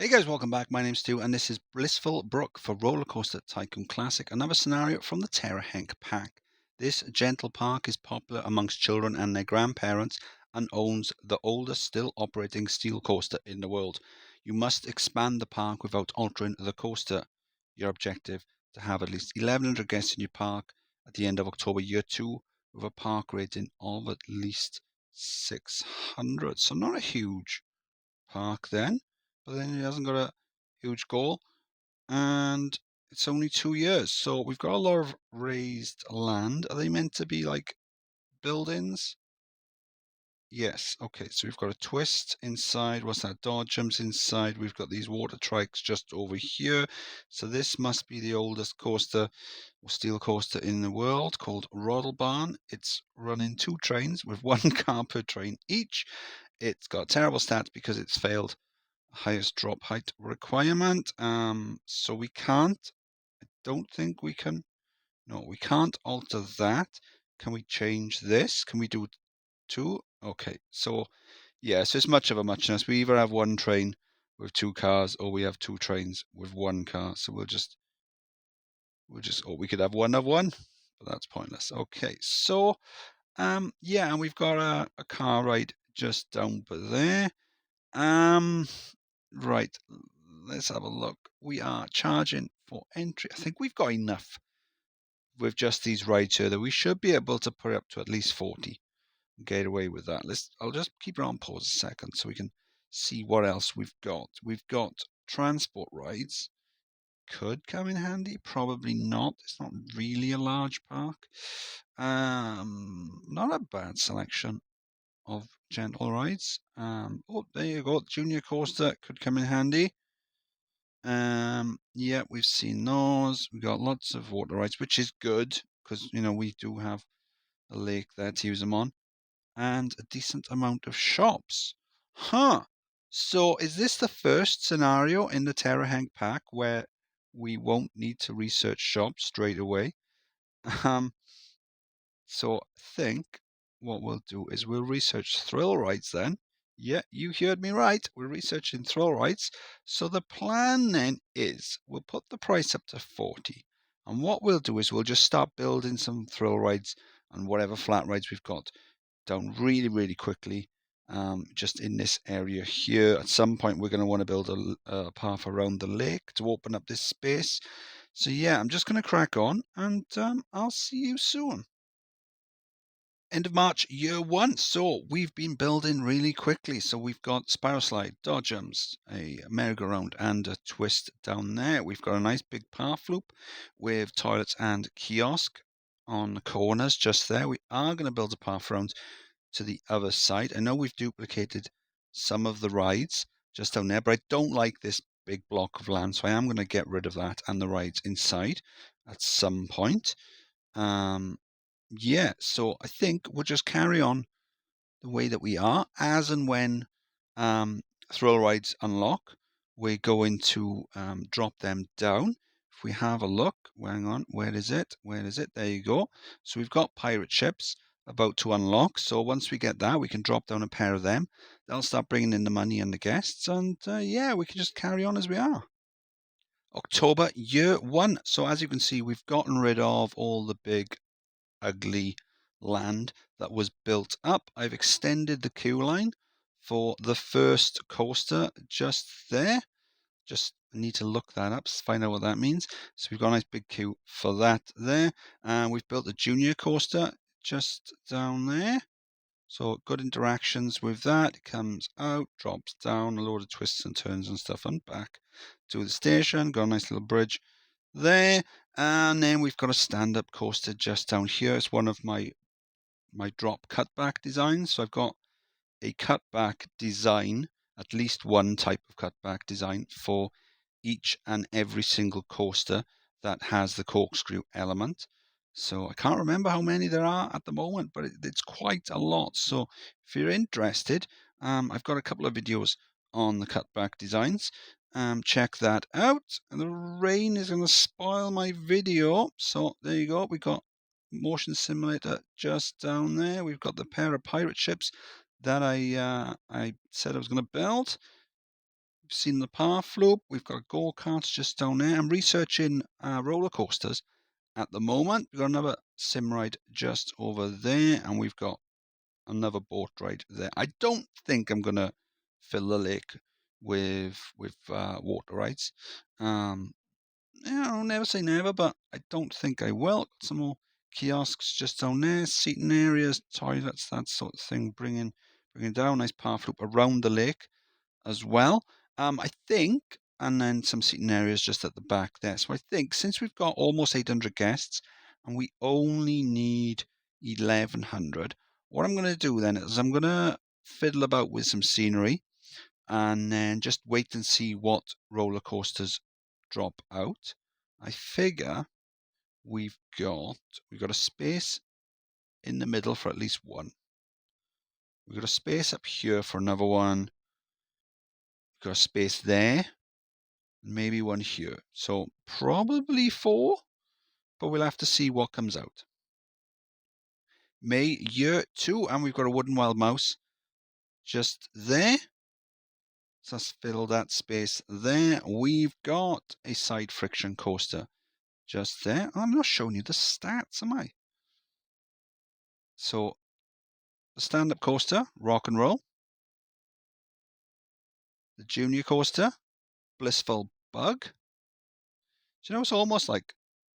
Hey guys, welcome back. My name's Stu, and this is Blissful Brook for Rollercoaster Tycoon Classic, another scenario from the Terra Hank pack. This gentle park is popular amongst children and their grandparents and owns the oldest still operating steel coaster in the world. You must expand the park without altering the coaster. Your objective to have at least 1,100 guests in your park at the end of October year 2 with a park rating of at least 600. So not a huge park then, but then he hasn't got a huge goal, and it's only 2 years. So we've got a lot of raised land. Are they meant to be like buildings? Yes. Okay, so we've got a twist inside. What's that? Dodge jumps inside. We've got these water trikes just over here. So this must be the oldest coaster or steel coaster in the world, called Rodelbahn. It's running 2 trains with 1 car per train each. It's got terrible stats because it's failed highest drop height requirement. So we can't, I don't think we can, no, we can't alter that. Can we change this? Can we do 2? Okay, so yeah, so it's much of a muchness. We either have 1 train with 2 cars or we have 2 trains with 1 car. So or we could have 1 of 1, but that's pointless. Okay, so yeah, and we've got a car ride just down there. Right, let's have a look. We are charging for entry. I think we've got enough with just these rides here that we should be able to put it up to at least 40 and get away with that. I'll just keep it on pause a second so we can see what else we've got. We've got transport rides. Could come in handy, probably not. It's not really a large park. Not a bad selection of gentle rides. Oh, there you go. Junior coaster could come in handy. Yeah, we've seen those. We've got lots of water rides, which is good because we do have a lake there to use them on, and a decent amount of shops. Huh. So is this the first scenario in the Terra Hank pack where we won't need to research shops straight away? Um, so I think what we'll do is we'll research thrill rides then. Yeah, you heard me right. We're researching thrill rides. So the plan then is we'll put the price up to 40. And what we'll do is we'll just start building some thrill rides and whatever flat rides we've got down really, really quickly. Just in this area here. At some point, we're going to want to build a path around the lake to open up this space. So yeah, I'm just going to crack on, and I'll see you soon. End of March, year 1. So we've been building really quickly. So we've got spiral slide, dodgems, a merry-go-round, and a twist down there. We've got a nice big path loop with toilets and kiosk on the corners just there. We are going to build a path around to the other side. I know we've duplicated some of the rides just down there, but I don't like this big block of land, so I am going to get rid of that and the rides inside at some point. Yeah, so I think we'll just carry on the way that we are. As and when thrill rides unlock, we're going to drop them down. If we have a look, hang on, where is it? Where is it? There you go. So we've got pirate ships about to unlock. So once we get that, we can drop down a pair of them. They'll start bringing in the money and the guests. And yeah, we can just carry on as we are. October, year 1. So as you can see, we've gotten rid of all the big ugly land that was built up. I've extended the queue line for the first coaster just there. Just need to look that up, find out what that means. So we've got a nice big queue for that there. And we've built a junior coaster just down there. So good interactions with that. It comes out, drops down, a load of twists and turns and stuff, and back to the station. Got a nice little bridge there. And then we've got a stand-up coaster just down here. It's one of my drop cutback designs. So I've got a cutback design, at least one type of cutback design for each and every single coaster that has the corkscrew element. So I can't remember how many there are at the moment, but it's quite a lot. So if you're interested, I've got a couple of videos on the cutback designs. Check that out. And the rain is going to spoil my video. So there you go. We got motion simulator just down there. We've got the pair of pirate ships that I said I was going to build. We've seen the path loop. We've got go-karts just down there. I'm researching roller coasters at the moment. We've got another sim ride just over there, and we've got another boat ride there. I don't think I'm going to fill the lake with water rides. Never say never, but I don't think I will. Some more kiosks just down there, seating areas, toilets, that sort of thing. Bringing down nice path loop around the lake as well. I think, and then some seating areas just at the back there. So I think since we've got almost 800 guests and we only need 1100, what I'm going to do then is I'm going to fiddle about with some scenery and then just wait and see what roller coasters drop out. I figure we've got a space in the middle for at least one. We've got a space up here for another one. We've got a space there, maybe one here. So probably 4, but we'll have to see what comes out. May year 2, and we've got a wooden wild mouse just there. So let's fill that space there. We've got a side friction coaster just there. I'm not showing you the stats, am I? So the stand-up coaster, rock and roll. The junior coaster, Blissful Bug. Do you know, it's almost like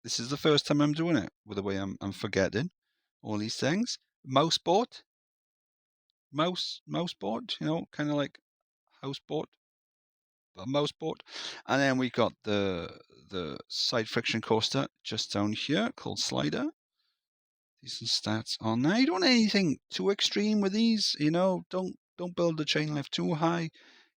this is the first time I'm doing it with the way I'm forgetting all these things. Mouse boat, kind of like houseboat, a mouse boat. And then we got the side friction coaster just down here called Slider. Decent stats on there. You don't want anything too extreme with these, don't build the chain lift too high.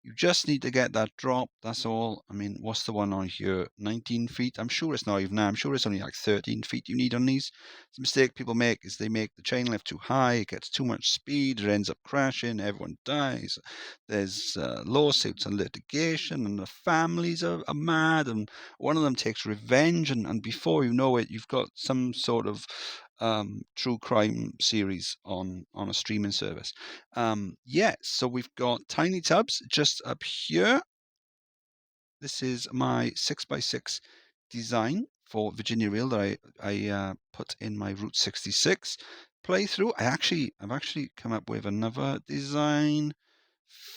You just need to get that drop, that's all. I mean, what's the one on here? 19 feet? I'm sure it's not even that. I'm sure it's only like 13 feet you need on these. The mistake people make is they make the chain lift too high, it gets too much speed, it ends up crashing, everyone dies. There's lawsuits and litigation, and the families are mad, and one of them takes revenge, and before you know it, you've got some sort of true crime series on a streaming service. So we've got tiny tubs just up here. This is my 6x6 design for Virginia Reel that I put in my Route 66 playthrough. I've actually come up with another design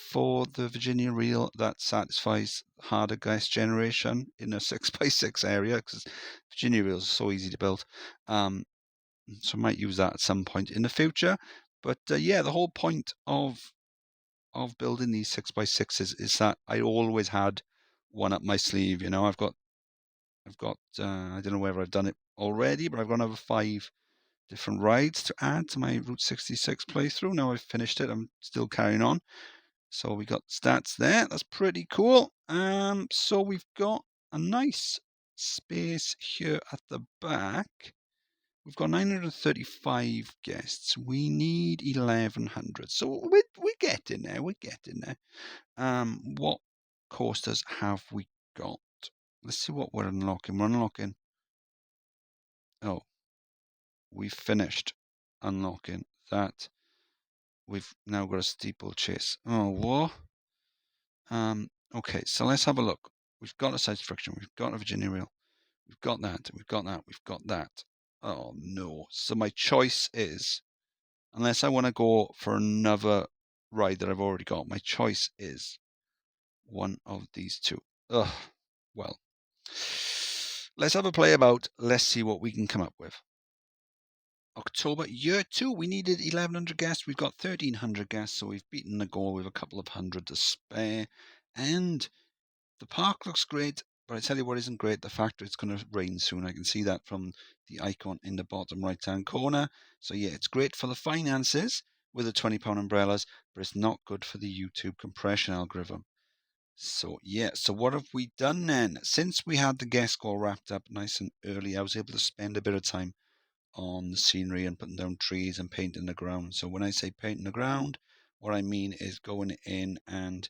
for the Virginia Reel that satisfies harder guest generation in a 6x6 area, because Virginia Reels are so easy to build. So I might use that at some point in the future. But the whole point of building these 6x6s is that I always had one up my sleeve. I've got I don't know whether I've done it already, but I've got another 5 different rides to add to my Route 66 playthrough. Now I've finished it, I'm still carrying on. So we got stats there. That's pretty cool. So we've got a nice space here at the back. We've got 935 guests. We need 1100. So we're getting there. We're getting there. What coasters have we got? Let's see what we're unlocking. We're unlocking. Oh, we've finished unlocking that. We've now got a steeplechase. Oh, what? Okay, so let's have a look. We've got a side friction. We've got a Virginia Reel. We've got that. We've got that. We've got that. Oh no. So my choice is, unless I want to go for another ride that I've already got, my choice is one of these two. Ugh. Well, let's have a play about. Let's see what we can come up with. October, year 2, we needed 1,100 guests. We've got 1,300 guests, so we've beaten the goal with a couple of hundred to spare. And the park looks great, but I tell you what isn't great, the fact that it's going to rain soon. I can see that from the icon in the bottom right-hand corner. So yeah, it's great for the finances with the £20 umbrellas, but it's not good for the YouTube compression algorithm. So yeah, so what have we done then? Since we had the guest call wrapped up nice and early, I was able to spend a bit of time on the scenery and putting down trees and painting the ground. So when I say painting the ground, what I mean is going in and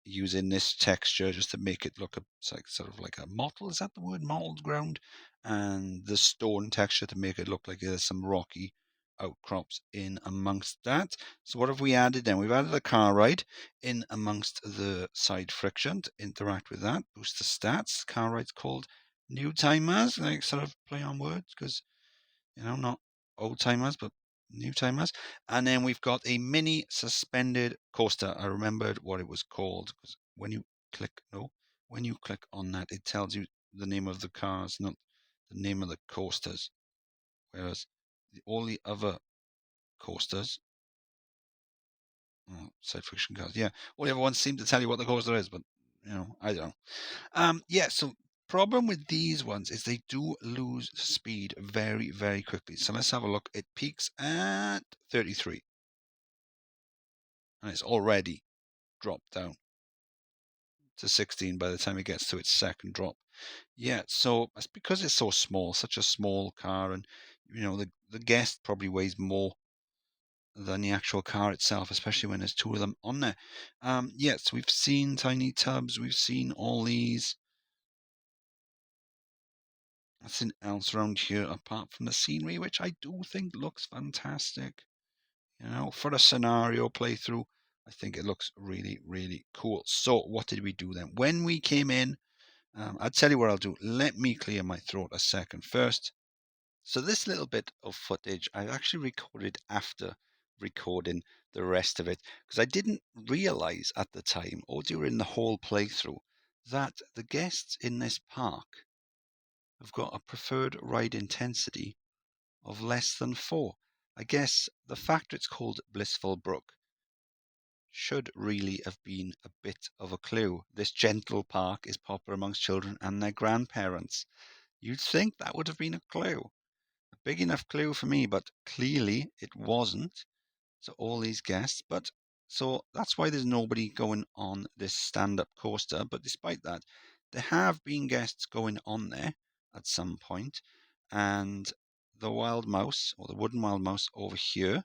using this texture just to make it look sort of like a mottled, is that the word, mottled ground, and the stone texture to make it look like there's some rocky outcrops in amongst that. So what have we added then? We've added a car ride in amongst the side friction to interact with that, boost the stats. Car ride's called new timers, like sort of play on words, because not old timers, but new timers. And then we've got a mini suspended coaster. I remembered what it was called, because when you click on that, it tells you the name of the cars, not the name of the coasters. Whereas all the other coasters, side friction cars, yeah, all the other ones seem to tell you what the coaster is, but I don't know. Yeah, so problem with these ones is they do lose speed very, very quickly. So let's have a look. It peaks at 33, and it's already dropped down to 16 by the time it gets to its second drop. Yeah, so that's because it's so small, such a small car, and the guest probably weighs more than the actual car itself, especially when there's two of them on there. Yes, we've seen tiny tubs, we've seen all these. Nothing else around here apart from the scenery, which I do think looks fantastic. For a scenario playthrough, I think it looks really, really cool. So what did we do then? When we came in, I'll tell you what I'll do. Let me clear my throat a second first. So this little bit of footage I've actually recorded after recording the rest of it, because I didn't realize at the time or during the whole playthrough that the guests in this park have got a preferred ride intensity of less than 4. I guess the fact it's called Blissful Brook should really have been a bit of a clue. This gentle park is popular amongst children and their grandparents. You'd think that would have been a clue. A big enough clue for me, but clearly it wasn't. So all these guests, but so that's why there's nobody going on this stand-up coaster. But despite that, there have been guests going on there at some point, and the wild mouse or the wooden wild mouse over here,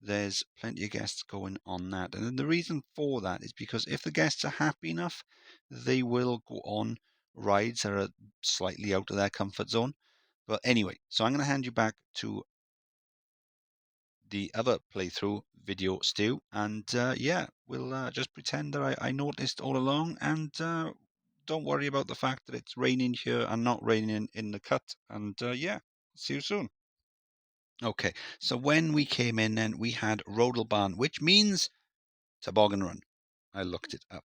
there's plenty of guests going on that. And then the reason for that is because if the guests are happy enough, they will go on rides that are slightly out of their comfort zone. But anyway, so I'm going to hand you back to the other playthrough video, Stu, and yeah, we'll just pretend that I noticed all along, and don't worry about the fact that it's raining here and not raining in the cut, and yeah, see you soon. Okay, so when we came in then, we had Rodelbahn, which means toboggan run. I looked it up.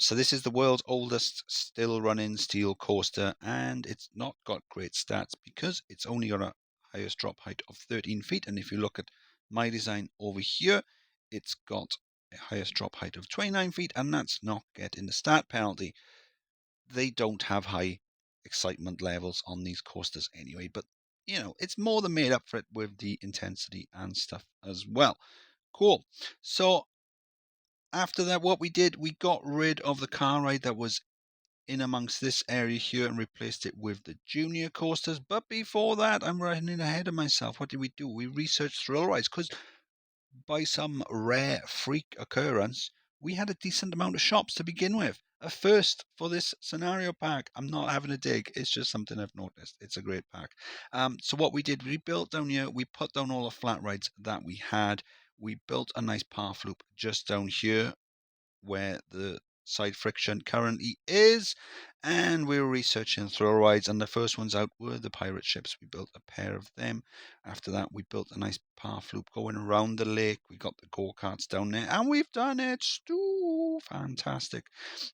So this is the world's oldest still running steel coaster, and it's not got great stats because it's only got a highest drop height of 13 feet. And if you look at my design over here, it's got a highest drop height of 29 feet, and that's not getting the stat penalty. They don't have high excitement levels on these coasters anyway, but it's more than made up for it with the intensity and stuff as well. Cool. So after that, what we did, we got rid of the car ride that was in amongst this area here and replaced it with the junior coasters. But before that, I'm running ahead of myself. What did we do? We researched thrill rides because by some rare freak occurrence, we had a decent amount of shops to begin with. A first for this scenario pack. I'm not having a dig. It's just something I've noticed. It's a great pack. So what we did, we built down here. We put down all the flat rides that we had. We built a nice path loop just down here where the side friction currently is, and we were researching thrill rides, and the first ones out were the pirate ships. We built a pair of them. After that, we built a nice path loop going around the lake. We got the go-karts down there, and we've done it. Fantastic.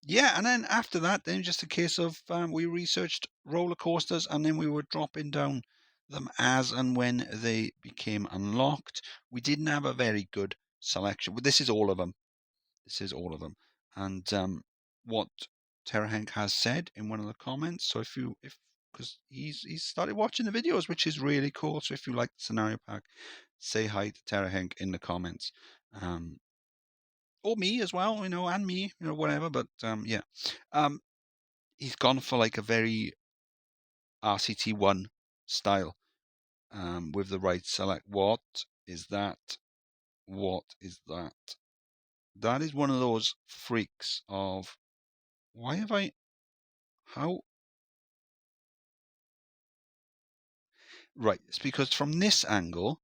Yeah, and then after that, then just a case of we researched roller coasters, and then we were dropping down them as and when they became unlocked. We didn't have a very good selection, but this is all of them. This is all of them. And what Terra Hank has said in one of the comments. So because he's started watching the videos, which is really cool. So if you like the scenario pack, say hi to Terra Hank in the comments. Or me as well, and me, whatever. But yeah. He's gone for like a very RCT1 style. With the right select. What is that? What is that? That is one of those freaks of why have I how right, it's because from this angle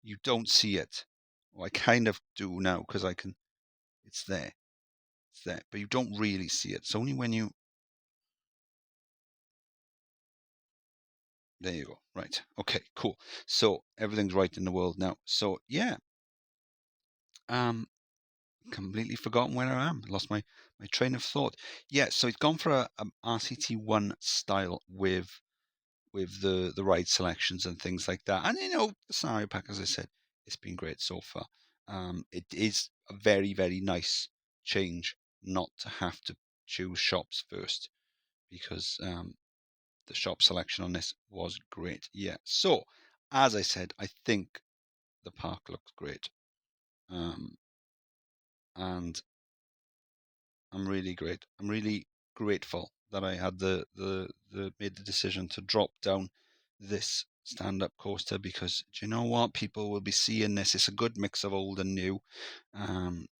you don't see it. Well, I kind of do now because I can. It's there. It's there, but you don't really see it. It's only when you. There you go. Right. Okay. Cool. So everything's right in the world now. So yeah. Completely forgotten where I am. Lost my train of thought. Yeah. So it's gone for a RCT1 style with the ride selections and things like that. And the scenario pack, as I said, it's been great so far. It is a very, very nice change not to have to choose shops first, because the shop selection on this was great. Yeah. So as I said, I think the park looks great. And I'm really great. I'm really grateful that I had made the decision to drop down this stand-up coaster, because do you know what? People will be seeing this. It's a good mix of old and new.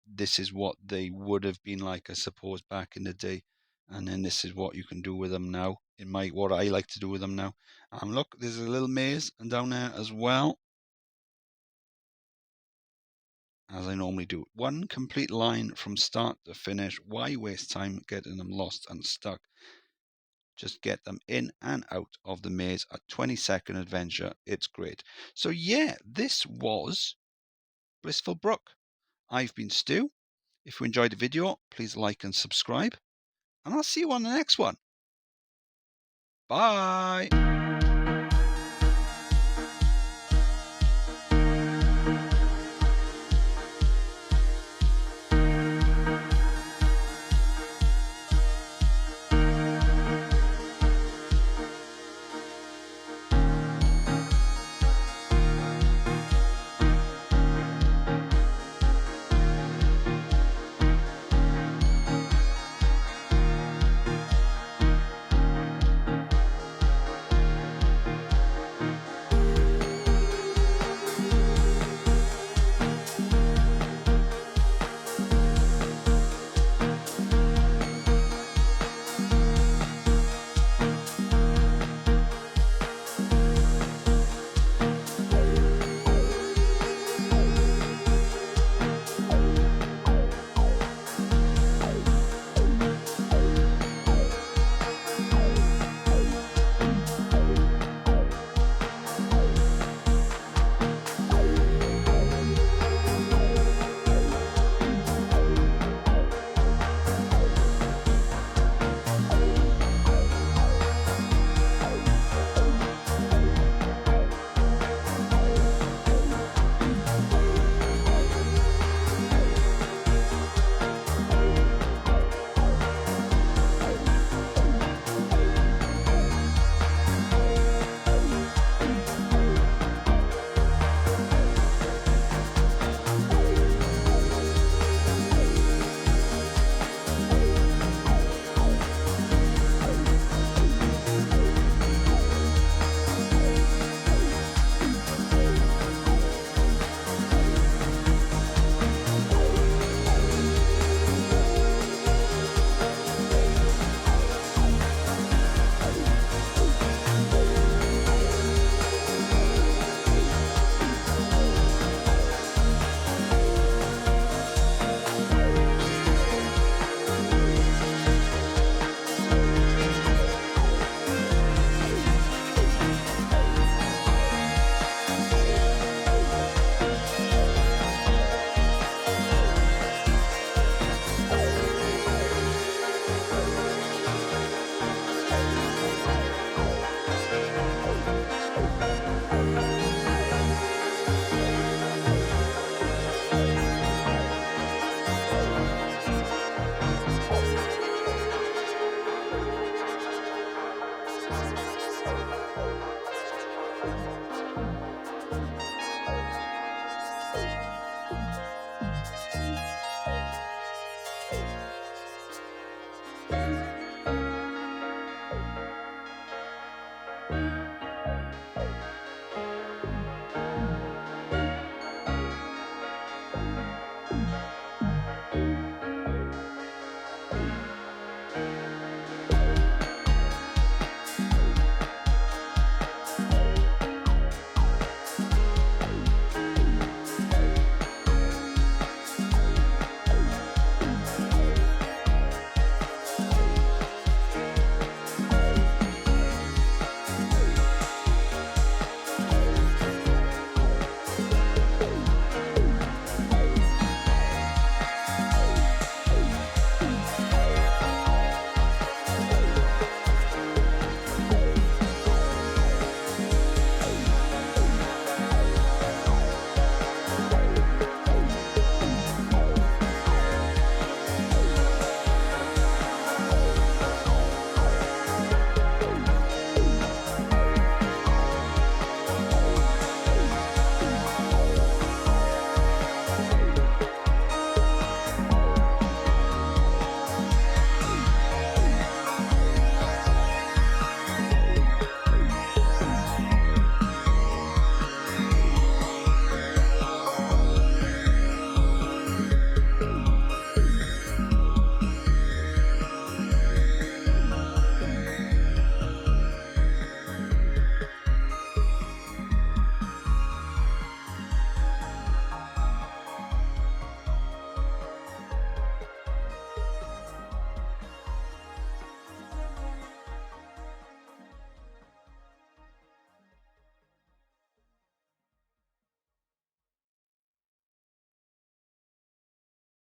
This is what they would have been like, I suppose, back in the day, and then this is what you can do with them now. What I like to do with them now. Look, there's a little maze and down there as well, as I normally do. One complete line from start to finish. Why waste time getting them lost and stuck? Just get them in and out of the maze. A 20-second adventure. It's great. So yeah, this was Blissful Brook. I've been Stu. If you enjoyed the video, please like and subscribe. And I'll see you on the next one. Bye.